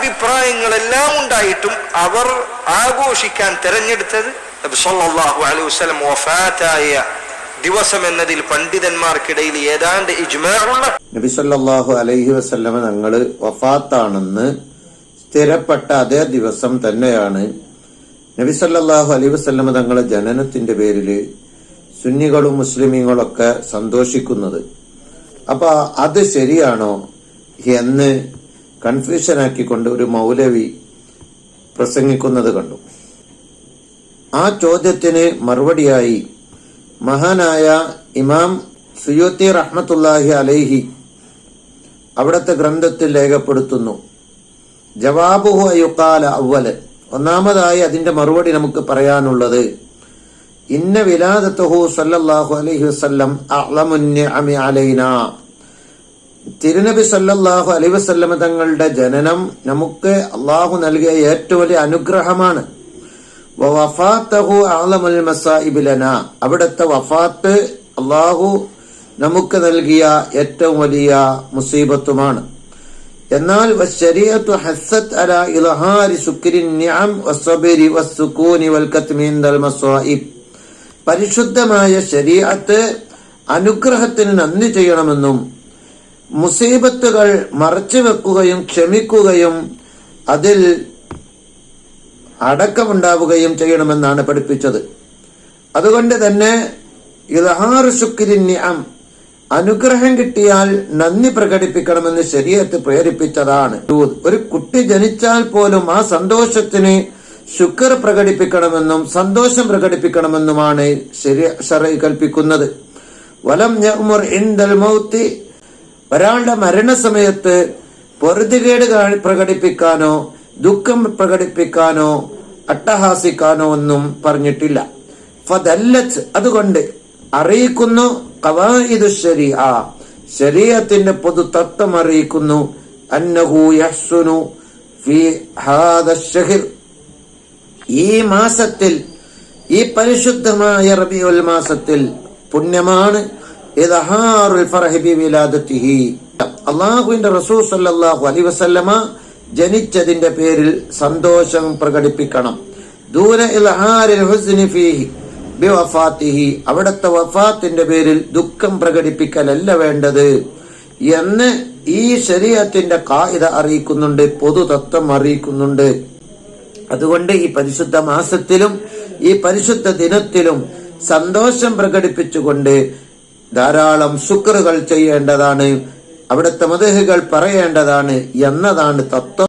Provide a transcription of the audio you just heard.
അഭിപ്രായങ്ങളെല്ലാം ഉണ്ടായിട്ടും അവർ ആഘോഷിക്കാൻ തെരഞ്ഞെടുത്തത് നബി സല്ലല്ലാഹു അലൈഹി വസല്ലം വഫാത്തായ ദിവസം എന്നതിൽ പണ്ഡിതന്മാർക്കിടയിൽ ഏതാണ്ട് ഇജ്മാഉള്ള നബി സല്ലല്ലാഹു അലൈഹി വസല്ലം തങ്ങള് വഫാത്താണെന്ന് സ്ഥിരപ്പെട്ട അതേ ദിവസം തന്നെയാണ് നബി സല്ലല്ലാഹു അലൈഹി വസല്ലം തങ്ങളെ ജനനത്തിന്റെ പേരില് സുന്നികളും മുസ്ലിമീങ്ങളൊക്കെ സന്തോഷിക്കുന്നത്. അപ്പൊ അത് ശരിയാണോ എന്ന് കൺഫ്യൂഷൻ ആക്കിക്കൊണ്ട് ഒരു മൗലവി പ്രസംഗിക്കുന്നത് കണ്ടു. ആ ചോദ്യത്തിന് മറുപടിയായി മഹാനായ ഇമാം സുയൂത്തി റഹ്മത്തുള്ളാഹി അലൈഹി അവിടത്തെ ഗ്രന്ഥത്തിൽ രേഖപ്പെടുത്തുന്നു, ജവാബുഹു അയുഖാല അവ്വല, ഒന്നാമതായി അതിന്റെ മറുപടി നമുക്ക് പറയാനുള്ളത്, ഇന്ന വിലാദത്തുഹു സല്ലല്ലാഹു അലൈഹി വസല്ലം അഅ്ലമുൻ നിഅമി അലൈനാ, തിരുനബി സല്ലല്ലാഹു അലൈഹി വസല്ലം തങ്ങളുടെ ജനനം നമുക്ക് അള്ളാഹു നൽകിയ ഏറ്റവും വലിയ അനുഗ്രഹമാണ്. വഫാത്തഹു അഅ്ലമുൽ മസാഇബ് ലനാ, അവിടുത്തെ വഫാത്ത് അള്ളാഹു നമുക്ക് നൽകിയ ഏറ്റവും വലിയ മുസീബത്തുമാണ്. എന്നാൽ വശരീഅത്തു ഹസ്സത് അലാ ഇൽഹാരി ശുക്രിൻ നിഅം വസ്സബ്രി വസ്സുകൂനി വൽകത്മി ഇൻദൽ മസാഇബ്, പരിശുദ്ധമായ ശരീഅത്ത് അനുഗ്രഹത്തിന് നന്ദി ചെയ്യണമെന്നും മുസീബത്തുകൾ മറച്ചു വെക്കുകയും ക്ഷമിക്കുകയും അതിൽ അടക്കമുണ്ടാവുകയും ചെയ്യണമെന്നാണ് പഠിപ്പിച്ചത്. അതുകൊണ്ട് തന്നെ ഇൽഹാറു ശുക്രിൻ നിഅം, അനുഗ്രഹം കിട്ടിയാൽ നന്ദി പ്രകടിപ്പിക്കണമെന്ന് ശരീഅത്ത് പ്രേരിപ്പിച്ചതാണ്. ഒരു കുട്ടി ജനിച്ചാൽ പോലും ആ സന്തോഷത്തിന് ശുക്ർ പ്രകടിപ്പിക്കണമെന്നും സന്തോഷം പ്രകടിപ്പിക്കണമെന്നുമാണ് ശറഅ് കൽപ്പിക്കുന്നത്. വലം യഅ്മുർ ഇൻദൽ മൗത്തി, ഒരാളുടെ മരണസമയത്ത് പൊറുതികേട് പ്രകടിപ്പിക്കാനോ ദുഃഖം പ്രകടിപ്പിക്കാനോ അട്ടഹാസിക്കാനോ ഒന്നും പറഞ്ഞിട്ടില്ല. ഫദല്ലത്ത്, അതുകൊണ്ട് അറിയിക്കുന്നു, ഖവായിദു ശരീഅ, ശരീഅത്തിന്റെ പൊതു തത്വം അറിയിക്കുന്നു, അന്നഹു യഹ്സുനു ഫീ ഹാദ അശ്ശഹർ, ഈ മാസത്തിൽ, ഈ പരിശുദ്ധമായ റബീഉൽ മാസത്തിൽ പുണ്യമാണ് ഇദ്ഹാറുൽ ഫർഹി ബി വിലാദത്തിഹി, അല്ലാഹുവിന്റെ റസൂൽ സല്ലല്ലാഹു അലൈഹി വസല്ലമ ജനിച്ചതിന്റെ പേരിൽ സന്തോഷം പ്രകടിപ്പിക്കണം. ദൂന ഇൽഹാരിൽ ഹുസ്നി ഫീഹി ബി വഫാത്തിഹി, അവിടുത്തെ വഫാത്തിന്റെ പേരിൽ ദുഃഖം പ്രകടിപ്പിക്കലല്ല വേണ്ടത് എന്ന് ഈ ശരീഅത്തിന്റെ ഖായിദ അറിയിക്കുന്നുണ്ട്, പൊതു തത്വം അറിയിക്കുന്നുണ്ട്. അതുകൊണ്ട് ഈ പരിശുദ്ധ മാസത്തിലും ഈ പരിശുദ്ധ ദിനത്തിലും സന്തോഷം പ്രകടിപ്പിച്ചുകൊണ്ട് ധാരാളം ശുക്റുകൾ ചെയ്യേണ്ടതാണ്, അവിടുത്തെ മദ്ഹുകൾ പറയേണ്ടതാണ് എന്നതാണ് തത്വം.